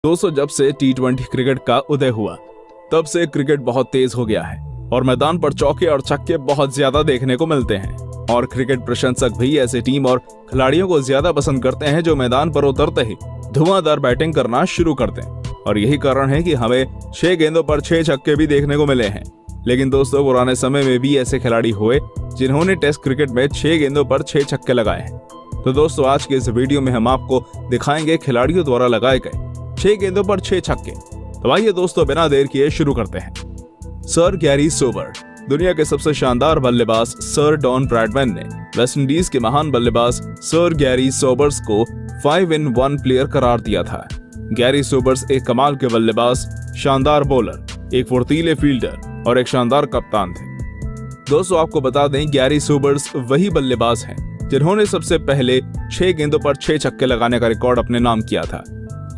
दोस्तों, जब से टी20 क्रिकेट का उदय हुआ तब से क्रिकेट बहुत तेज हो गया है और मैदान पर चौके और छक्के बहुत ज्यादा देखने को मिलते हैं। और क्रिकेट प्रशंसक भी ऐसे टीम और खिलाड़ियों को ज्यादा पसंद करते हैं जो मैदान पर उतरते ही धुआंधार बैटिंग करना शुरू करते हैं। और यही कारण है कि हमें 6 गेंदों पर 6 छक्के भी देखने को मिले हैं। लेकिन दोस्तों, पुराने समय में भी ऐसे खिलाड़ी हुए जिन्होंने टेस्ट क्रिकेट में 6 गेंदों पर 6 छक्के लगाए हैं। तो दोस्तों, आज के इस वीडियो में हम आपको दिखाएंगे खिलाड़ियों द्वारा लगाए गए 6 गेंदों पर 6 छक्के। तो आइए दोस्तों, बिना देर किए शुरू करते हैं। Sir Garry sober. दुनिया के सबसे शानदार बल्लेबाज सर डॉन ब्रैडमैन ने वेस्टइंडीज के महान बल्लेबाज सर गैरी सोबर्स को 5-in-1 प्लेयर करार दिया था। गैरी सोबर्स एक कमाल के बल्लेबाज, शानदार बॉलर, एक फुर्तीले फील्डर और एक शानदार कप्तान थे। दोस्तों, आपको बता दें, गैरी सोबर्स वही बल्लेबाज हैं जिन्होंने सबसे पहले 6 गेंदों पर 6 छक्के लगाने का रिकॉर्ड अपने नाम किया था।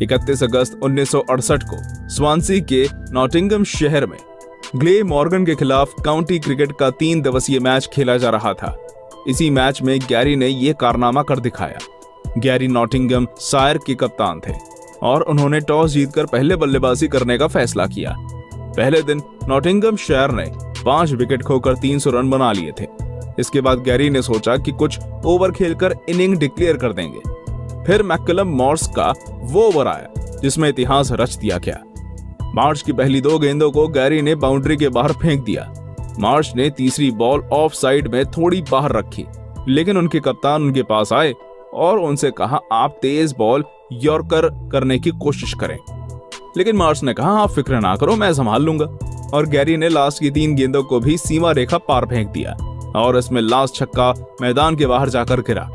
31 अगस्त 1968 को स्वानसी के नॉटिंघम शहर में ग्लेमॉर्गन के खिलाफ काउंटी क्रिकेट का 3 दिवसीय मैच खेला जा रहा था। इसी मैच में गैरी ने यह कारनामा कर दिखाया। गैरी नॉटिंघम शायर के कप्तान थे और उन्होंने टॉस जीतकर पहले बल्लेबाजी करने का फैसला किया। पहले दिन नॉटिंघम शहर ने 5 विकेट खोकर 300 रन बना लिए थे। इसके बाद गैरी ने सोचा कि कुछ ओवर खेलकर इनिंग डिक्लेयर कर देंगे। फिर मैकलम मॉर्स का वो ओवर आया जिसमें इतिहास रच दिया गया। मार्च की पहली 2 गेंदों को गैरी ने बाउंड्री के बाहर फेंक दिया। मार्च ने तीसरी बॉल ऑफ साइड में थोड़ी बाहर रखी, लेकिन उनके कप्तान उनके पास आए और उनसे कहा, आप तेज बॉल यॉर्कर करने की कोशिश करें। लेकिन मार्च ने कहा, आप फिक्र ना करो, मैं संभाल लूंगा। और गैरी ने लास्ट की 3 गेंदों को भी सीमा रेखा पार फेंक दिया और इसमें लास्ट छक्का मैदान के बाहर जाकर गिरा।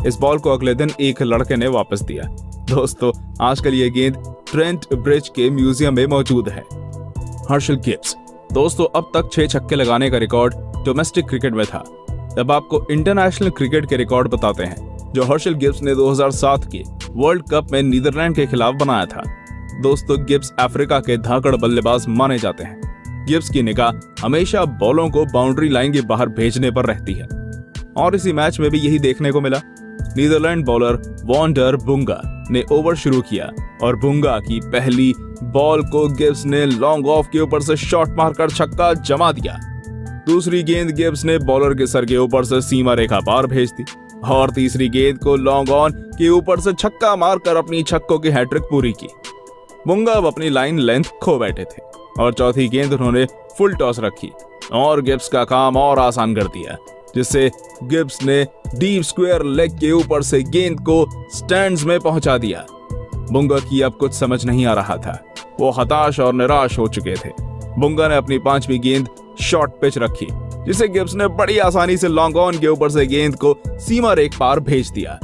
इस बॉल को अगले दिन एक लड़के ने वापस दिया। दोस्तों, आजकल ये गेंद ट्रेंट ब्रिज के म्यूजियम में मौजूद है। Herschelle Gibbs. दोस्तों, अब तक 6 छक्के लगाने का रिकॉर्ड डोमेस्टिक क्रिकेट में था। अब आपको इंटरनेशनल क्रिकेट के रिकॉर्ड बताते हैं जो हर्शल गिब्स ने 2007 के वर्ल्ड कप में नीदरलैंड के खिलाफ बनाया था। दोस्तों, गिब्स अफ्रीका के धाकड़ बल्लेबाज माने जाते हैं। गिब्स की निगाह हमेशा बॉलों को बाउंड्री लाइन के बाहर भेजने पर रहती है और इसी मैच में भी यही देखने को मिला। नीदरलैंड बॉलर वॉन डर बुंगा ने ओवर शुरू किया और बुंगा की पहली बॉल को गिब्स ने लॉन्ग ऑफ के ऊपर से शॉट मारकर छक्का जमा दिया। दूसरी गेंद गिब्स ने बॉलर के सर के ऊपर से सीमा रेखा पार भेज दी और तीसरी गेंद को लॉन्ग ऑन के ऊपर से छक्का मारकर अपनी छक्कों की हैट्रिक पूरी की। बुंगा अब अपनी लाइन लेंथ खो बैठे थे और चौथी गेंद उन्होंने फुल टॉस रखी और गिब्स का काम और आसान कर दिया, जिससे गिब्स ने डीप स्क्वायर लेग के ऊपर से गेंद को स्टैंड्स में पहुंचा दिया। बुंगा की अब कुछ समझ नहीं आ रहा था, वो हताश और निराश हो चुके थे। बुंगा ने अपनी 5वीं गेंद शॉर्ट पिच रखी, जिसे गिब्स ने बड़ी आसानी से लॉन्ग ऑन के ऊपर से गेंद को सीमा रेखा पार भेज दिया।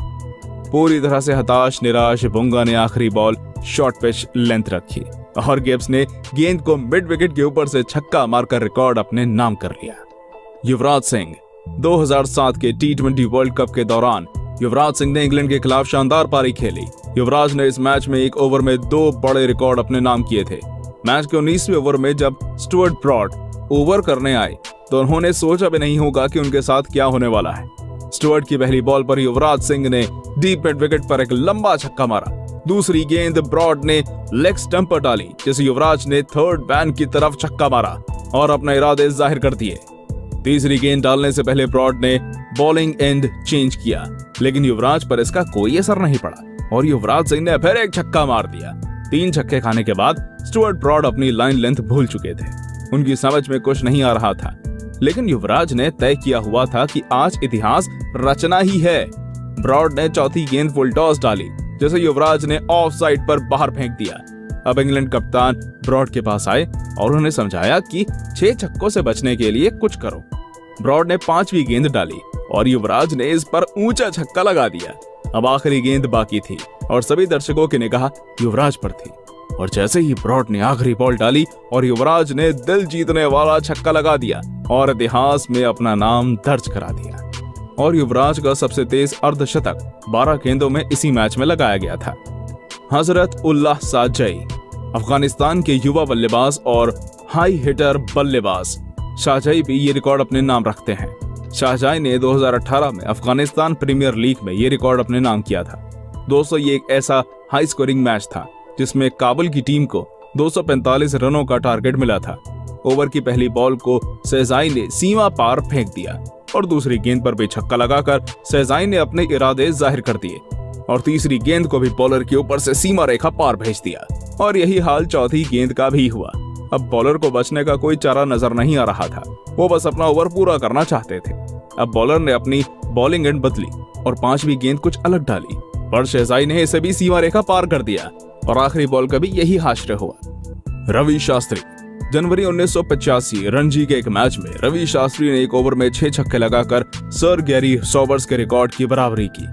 पूरी तरह से हताश निराश बुंगा ने आखिरी बॉल शॉर्ट पिच लेंथ रखी और गिब्स ने गेंद को मिड विकेट के ऊपर से छक्का मारकर रिकॉर्ड अपने नाम कर लिया। युवराज सिंह। 2007 के टी20 वर्ल्ड कप के दौरान युवराज सिंह ने इंग्लैंड के खिलाफ शानदार पारी खेली। युवराज ने इस मैच में एक ओवर में 2 बड़े रिकॉर्ड अपने नाम किए थे। मैच के 19वें ओवर में जब स्टुअर्ट ब्रॉड ओवर करने आए तो उन्होंने सोचा भी नहीं होगा कि उनके साथ क्या होने वाला है। स्टुअर्ट की पहली बॉल पर युवराज सिंह ने डीप मिड विकेट पर एक लंबा छक्का मारा। दूसरी गेंद ब्रॉड ने लेग स्टंप पर डाली, जिसे युवराज ने थर्ड बैन की तरफ छक्का मारा और अपने इरादे जाहिर कर दिए। तीसरी गेंद डालने से पहले ब्रॉड ने बॉलिंग एंड चेंज किया, लेकिन युवराज पर इसका कोई असर नहीं पड़ा और युवराज सिंह ने फिर एक छक्का मार दिया। 3 छक्के खाने के बाद स्टुअर्ट ब्रॉड अपनी लाइन लेंथ भूल चुके थे। उनकी समझ में कुछ नहीं आ रहा था, लेकिन युवराज ने तय किया हुआ था कि आज इतिहास रचना ही है। ब्रॉड ने चौथी गेंद फुल टॉस डाली, जिसे युवराज ने ऑफ साइड पर बाहर फेंक दिया। अब इंग्लैंड कप्तान ब्रॉड के पास आए और उन्हें समझाया कि 6 छक्कों से बचने के लिए कुछ करो। ब्रॉड ने 5वीं गेंद डाली और युवराज ने इस पर ऊंचा छक्का लगा दिया। अब आखिरी गेंद बाकी थी और सभी दर्शकों की निगाह युवराज पर थी और जैसे ही ब्रॉड ने आखिरी बॉल डाली और युवराज ने दिल जीतने वाला छक्का लगा दिया और इतिहास में अपना नाम दर्ज करा दिया। और युवराज का सबसे तेज अर्धशतक 12 गेंदों में इसी मैच में लगाया गया था। हजरत उल्लाह शाहजई। अफगानिस्तान के युवा बल्लेबाज और हाई हिटर बल्लेबाज शाहजई भी ये रिकॉर्ड अपने नाम रखते हैं। शाहजई ने 2018 में अफगानिस्तान प्रीमियर लीग में ये रिकॉर्ड अपने नाम किया था। दोस्तों, ये एक ऐसा हाई स्कोरिंग मैच था जिसमें काबुल की टीम को 245 रनों का टारगेट मिला था। ओवर की पहली बॉल को शहजाई ने सीमा पार फेंक दिया और दूसरी गेंद पर भी छक्का लगाकर शहजाई ने अपने इरादे जाहिर कर दिए और तीसरी गेंद को भी बॉलर के ऊपर से सीमा रेखा पार भेज दिया। और यही हाल चौथी गेंद का भी हुआ। अब बॉलर को बचने का कोई चारा नजर नहीं आ रहा था, वो बस अपना ओवर पूरा करना चाहते थे। अब बॉलर ने अपनी बॉलिंग एंड बदली और पांचवी गेंद कुछ अलग डाली, पर शहजाई ने इसे भी सीमा रेखा पार कर दिया और आखिरी बॉल का भी यही हाशिर हुआ। रवि शास्त्री। जनवरी 1985 रणजी के एक मैच में रवि शास्त्री ने एक ओवर में 6 छक्के लगाकर सर गैरी सॉबर्स के रिकॉर्ड की बराबरी की।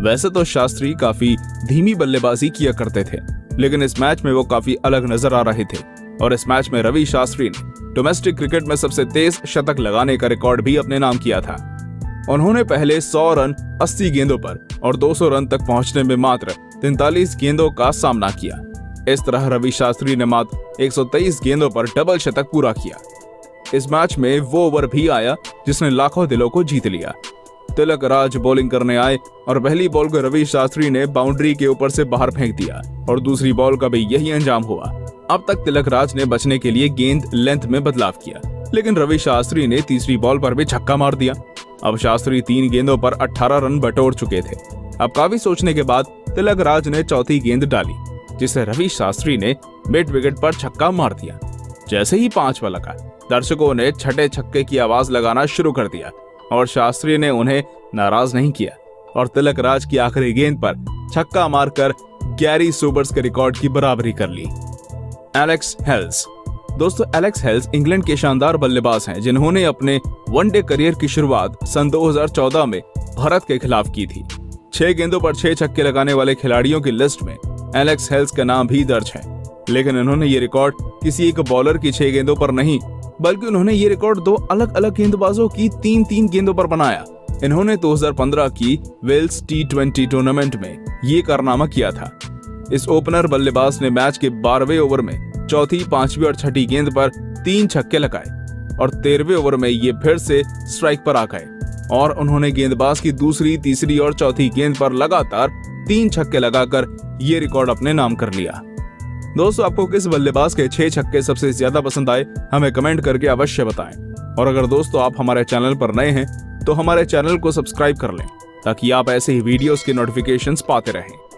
वैसे तो शास्त्री काफी धीमी बल्लेबाजी किया करते थे, लेकिन इस मैच में वो काफी अलग नजर आ रहे थे और इस मैच में रवि शास्त्री ने डोमेस्टिक क्रिकेट में सबसे तेज शतक लगाने का रिकॉर्ड भी अपने नाम किया था। उन्होंने पहले 100 रन 80 गेंदों पर और 200 रन तक पहुंचने में मात्र 43 गेंदों का सामना किया। इस तरह रवि शास्त्री ने मात्र 123 गेंदों पर डबल शतक पूरा किया। इस मैच में वो ओवर भी आया जिसने लाखों दिलों को जीत लिया। तिलक राज बॉलिंग करने आए और पहली बॉल को रवि शास्त्री ने बाउंड्री के ऊपर से बाहर फेंक दिया और दूसरी बॉल का भी यही अंजाम हुआ। अब तक तिलक राज ने बचने के लिए गेंद लेंथ में बदलाव किया, लेकिन रवि शास्त्री ने तीसरी बॉल पर भी छक्का मार दिया। अब शास्त्री 3 गेंदों पर 18 रन बटोर चुके थे। अब काफी सोचने के बाद तिलक राज ने चौथी गेंद डाली, जिसे रवि शास्त्री ने मिड विकेट पर छक्का मार दिया। जैसे ही 5वां लगा, दर्शकों ने छठे छक्के की आवाज लगाना शुरू कर दिया और शास्त्री ने उन्हें नाराज नहीं किया और तिलक राज की आखिरी गेंद पर छक्का मारकर गैरी सोबर्स के रिकॉर्ड की बराबरी कर ली। Alex Hales. दोस्तों, एलेक्स हेल्स इंग्लैंड के शानदार बल्लेबाज हैं, जिन्होंने अपने वनडे करियर की शुरुआत सन 2014 में भारत के खिलाफ की थी। 6 गेंदों पर 6 छक्के लगाने वाले खिलाड़ियों की लिस्ट में एलेक्स हेल्स का नाम भी दर्ज है, लेकिन इन्होंने ये रिकॉर्ड किसी एक बॉलर की 6 गेंदों पर नहीं, बल्कि उन्होंने ये रिकॉर्ड 2 अलग अलग गेंदबाजों की 3-3 गेंदों पर बनाया। इन्होंने 2015 की वेल्स T20 टूर्नामेंट में ये कारनामा किया था। इस ओपनर बल्लेबाज ने मैच के 12वें ओवर में चौथी, 5वीं और 6ठी गेंद पर 3 छक्के लगाए और 13वें ओवर में ये फिर से स्ट्राइक पर आ गए और उन्होंने गेंदबाज की दूसरी, तीसरी और चौथी गेंद पर लगातार 3 छक्के लगाकर ये रिकॉर्ड अपने नाम कर लिया। दोस्तों, आपको किस बल्लेबाज के 6 छक्के सबसे ज्यादा पसंद आए, हमें कमेंट करके अवश्य बताएं। और अगर दोस्तों आप हमारे चैनल पर नए हैं तो हमारे चैनल को सब्सक्राइब कर लें, ताकि आप ऐसे ही वीडियोस के नोटिफिकेशंस पाते रहें।